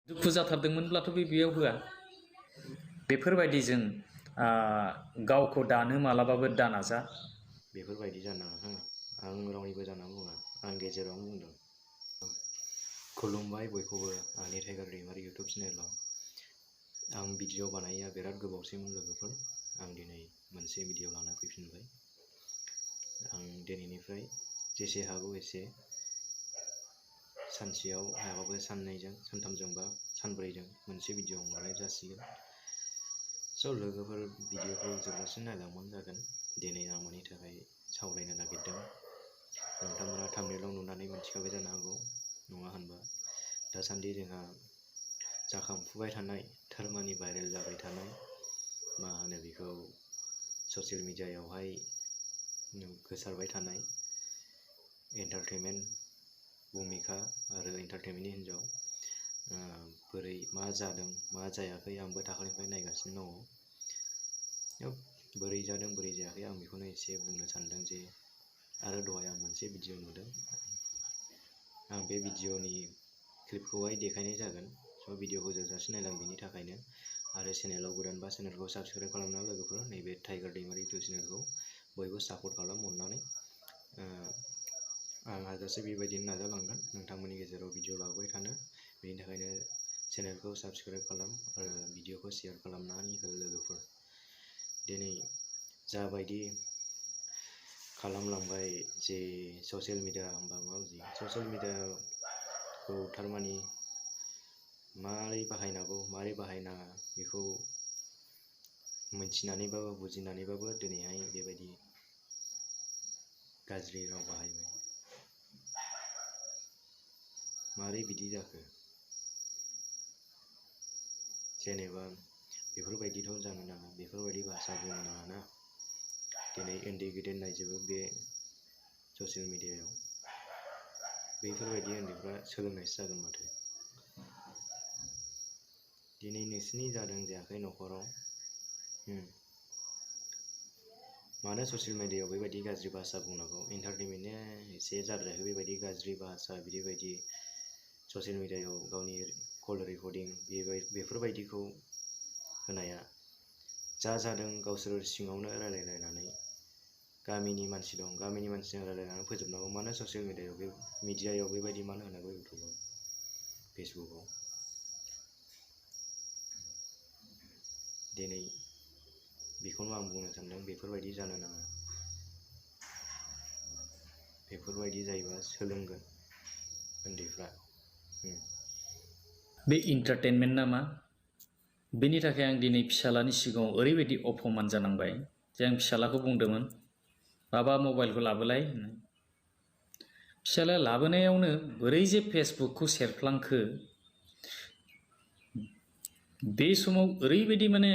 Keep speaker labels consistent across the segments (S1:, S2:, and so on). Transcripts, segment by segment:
S1: दुखु जाथारदोंमोनब्लाथ' बेयाव होआ बेफोरबायदि जों गावखौ दानो मालाबाबो दानाजा
S2: बेफोरबायदि जानाङा आं रावनिबो जाना बुङा आं गेजेरावनो बुंदों खुलुमबाय बयखौबो आंनि टाइगार दैमारि इउटुब चेनेलाव आं भिडिअ बानाया बिराद गोबावसैमोन लोगोफोर आं दिनै मोनसे भिडिअ लाना फैफिनबाय आं दिनैनिफ्राय जेसे हागौ एसे सानसेयाव हायाबाबो साननैजों सानथामजों बा सानब्रैजों मोनसे भिडिअ हगारनाय जासिगोन स' लोगोफोर भिडिअखौ जोबजासिम नायलांबानो जागोन दिनै आं मानि थाखाय सावरायनो नागिरदों नोंथांमोना थांनायलाव नुनानै मिथिखाबाय जानो हागौ नङा होनबा दासान्दि जोंहा जाखांफुबाय थानाय थारमानि भाइरेल जाबाय थानाय मा होनो बेखौ ससियेल मिडियायावहाय गोसारबाय थानाय एन्टारटेनमेन्ट भुमिका आरो एन्टारटेनमेन्टनि हिन्जाव बोरै मा जादों मा जायाखै आंबो दाखालिनिफ्राय नायगासिनो दङ बोरै जादों बोरै जायाखै आं बेखौनो एसे बुंनो सानदों जे आरो दहाय आं मोनसे भिडिअ नुदों आं बे भिडिअनि क्लिपखौहाय देखायनाय जागोन स' भिडिअखौ जोबजासिम नायलां बेनि थाखायनो आरो चेनेलाव गोदानबा चेनेलखौ साबस्क्राइब खालामना लोगोफोर नैबे टाइगार दैमारि इउटुब चेनेलखौ बयबो सापर्ट खालाम अननानै आं हाजासे बेबायदिनो नाजालांगोन नोंथांमोननि गेजेराव भिडिअ लाबोबाय थानो बेनि थाखायनो चेनेलखौ साबस्क्राइब खालाम आरो भिडिअखौ शेयार खालामनानै हो लोगोफोर दिनै जाबायदि खालामलांबाय जे ससियेल मिडिया होनबा माबायदि ससियेल मिडियाखौ थारमानि मारै बाहायनांगौ मारै बाहायनाङा बेखौ मिथिनानैबाबो बुजिनानैबाबो दिनैहाय बेबायदि गाज्रि राव बाहायबाय मारै बिदि जाखो जेनेबा बेफोरबायदिथ' जानो नाङा बेफोरबायदि भाषा बुंनो नाङा ना दिनै उन्दै गेदेर नायजोबो बे ससियेल मिडियायाव बैफोरबायदि उन्दैफ्रा सोलोंनायसो जागोन माथो दिनै नोंसिनि जादों जायाखै न'खराव मानो ससियेल मिडियायाव बेबायदि गाज्रि भाषा बुंनांगौ एन्टारटेनमेन्टआ एसे जाद्रायाखै बेबायदि गाज्रि भाषा बिदिबायदि ससियेल मिडियायाव गावनि कल रेकर्डिं बेफोरबायदिखौ होनाया जा जादों गावसोर सिङावनो रायलायलायनानै गामिनि मानसि दं गामिनि मानसिजों रायलायनानै फोजोबनांगौ मानो ससियेल मिडियायाव बेबायदि मानो होनांगौ इउटुबाव फेसबुकाव दिनै बेखौनो आं बुंनो सानदों बेफोरबायदि जानो नाङा बेफोरबायदि जायोबा सोलोंगोन उन्दैफ्रा
S1: बे एन्टारटेनमेन्ट नामा बेनि थाखाय आं दिनै फिसालानि सिगाङाव ओरैबायदि अपमान जानांबाय जे आं फिसालाखौ बुंदोंमोन बाबा मबाइलखौ लाबोलाय फिसालाया लाबोनायावनो बोरै जे फेसबुकखौ सेरफ्लांखो बे समाव ओरैबायदि माने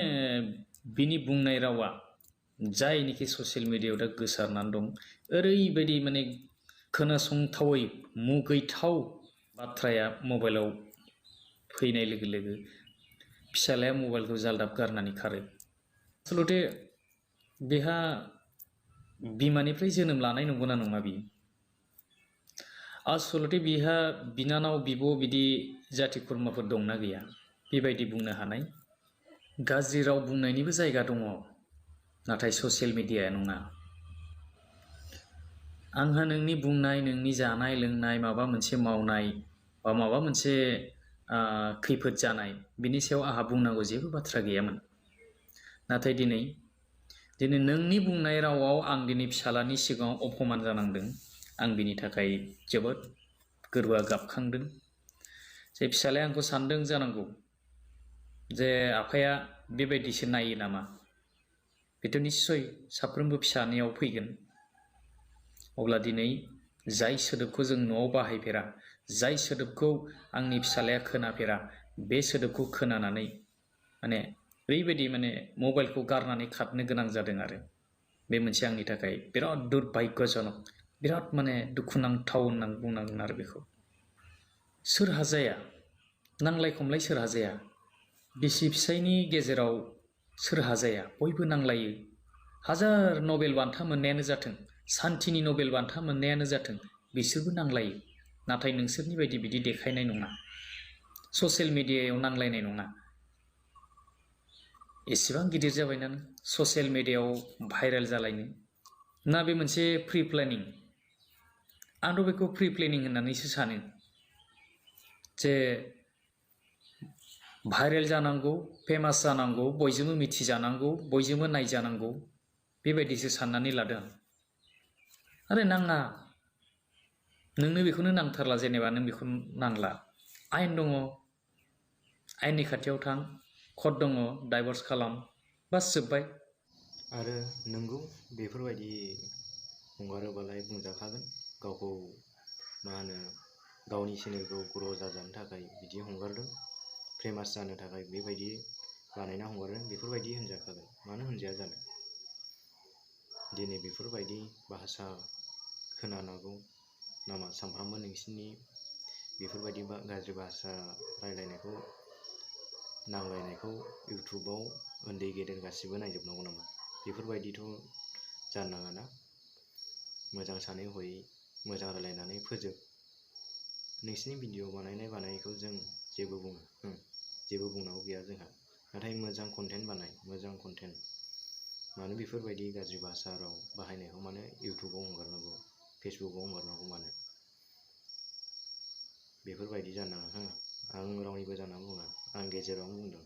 S1: बिनि बुंनाय रावा जायनिखि ससियेल मिडियायाव दा गोसारनानै दं ओरैबायदि माने खोनासंथावै मुगैथाव बाथ्राया मबाइलाव फैनाय लोगो लोगो फिसालाया मबाइलखौ जालदाब गारनानै खारो आसलथे बेहा बिमानिफ्राय जोनोम लानाय नंगौना नङा बियो आसलथे बिहा बिनानाव बिब' बिदि जाथि खुरमाफोर दंना गैया बेबायदि बुंनो हानाय गाज्रि राव बुंनायनिबो जायगा दङ नाथाय ससियेल मिडियाया नङा आंहा नोंनि बुंनाय नोंनि जानाय लोंनाय माबा मोनसे मावनाय बा माबा मोनसे खैफोद जानाय बिनि सायाव आहा बुंनांगौ जेबो बाथ्रा गैयामोन नाथाय दिनै नोंनि बुंनाय रावाव आं दिनै फिसालानि सिगाङाव अपमान जानांदों आं बिनि थाखाय जोबोद गोरबोआ गाबखांदों जे फिसालाया आंखौ सानदों जानांगौ जे आफाया बेबायदिसो नायो नामा बेथ' निस्सय साफ्रोमबो फिसानियाव फैगोन अब्ला दिनै जाय सोदोबखौ जों न'आव बाहायफेरा जाय सोदोबखौ आंनि फिसालाया खोनाफेरा बे सोदोबखौ खोनानानै माने ओरैबायदि माने मबाइलखौ गारनानै खारनो गोनां जादों आरो बे मोनसे आंनि थाखाय बिराद दुर्भाग्यजनक बिराद माने दुखुनांथाव होननानै बुंनांगोन आरो बेखौ सोर हाजाया नांलाय खमलाय सोर हाजाया बिसि फिसायनि गेजेराव सोर हाजाया बयबो नांलायो हाजार नबेल बान्था मोननायानो जाथों सान्तिनि नबेल बान्था मोननायानो जाथों बिसोरबो नांलायो नाथाय नोंसोरनि बायदि बिदि देखायनाय नङा ससियेल मिडियायाव नांलायनाय नङा। एसेबां गिदिर जाबायना नों ससियेल मिडियायाव भाइरेल जालायनो ना बे मोनसे प्रि प्लेनिं? आंथ' बेखौ प्रि प्लेनिं होननानैसो सानो जे भाइरेल जानांगौ, फेमास जानांगौ, बयजोंबो मिथिजानांगौ, बयजोंबो नायजानांगौ, बेबायदिसो साननानै लादों आं। आरे नाङा, नोंनो बेखौनो नांथारला, जेनेबा नों बेखौ नांला, आयेन दङ, आयेननि खाथियाव थां, कर्ट दङ, डाइभर्स खालाम, बास जोब्बाय।
S2: आरो नोंगौ बेफोरबायदि हंगारोबालाय बुंजाखागोन, गावखौ मा होनो गावनि चेनेलखौ ग्र' जाजानो थाखाय बिदि हंगारदों, फेमास जानो थाखाय बेबायदि बानायना हंगारदों, बेफोरबायदि होनजाखागोन। मानो होनजाया जानो? दिनै बेफोरबायदि भाषा खोनानांगौ नामा सानफ्रामबो नोंसिनि बेफोरबायदि गाज्रि भाषा रायलायनायखौ, नांलायनायखौ इउटुबाव उन्दै गेदेर गासिबो नायजोबनांगौ नामा? बेफोरबायदिथ' जानो नाङा ना। मोजां सानै हयै मोजां रायलायनानै फोजोब। नोंसिनि भिडिअ बानायनायखौ जों जेबो बुङो, जेबो बुंनांगौ गैया जोंहा। नाथाय मोजां कन्टेन्ट बानाय, मोजां कन्टेन्ट। मानो बेफोरबायदि गाज्रि भाषा राव बाहायनायखौ मानो इउटुबाव हगारनांगौ, फेसबुकाव हगारनांगौ मानो? बेफोरबायदि जानो नाङा। आं रावनिबो जानानै बुङा, आं गेजेरावनो बुंदों।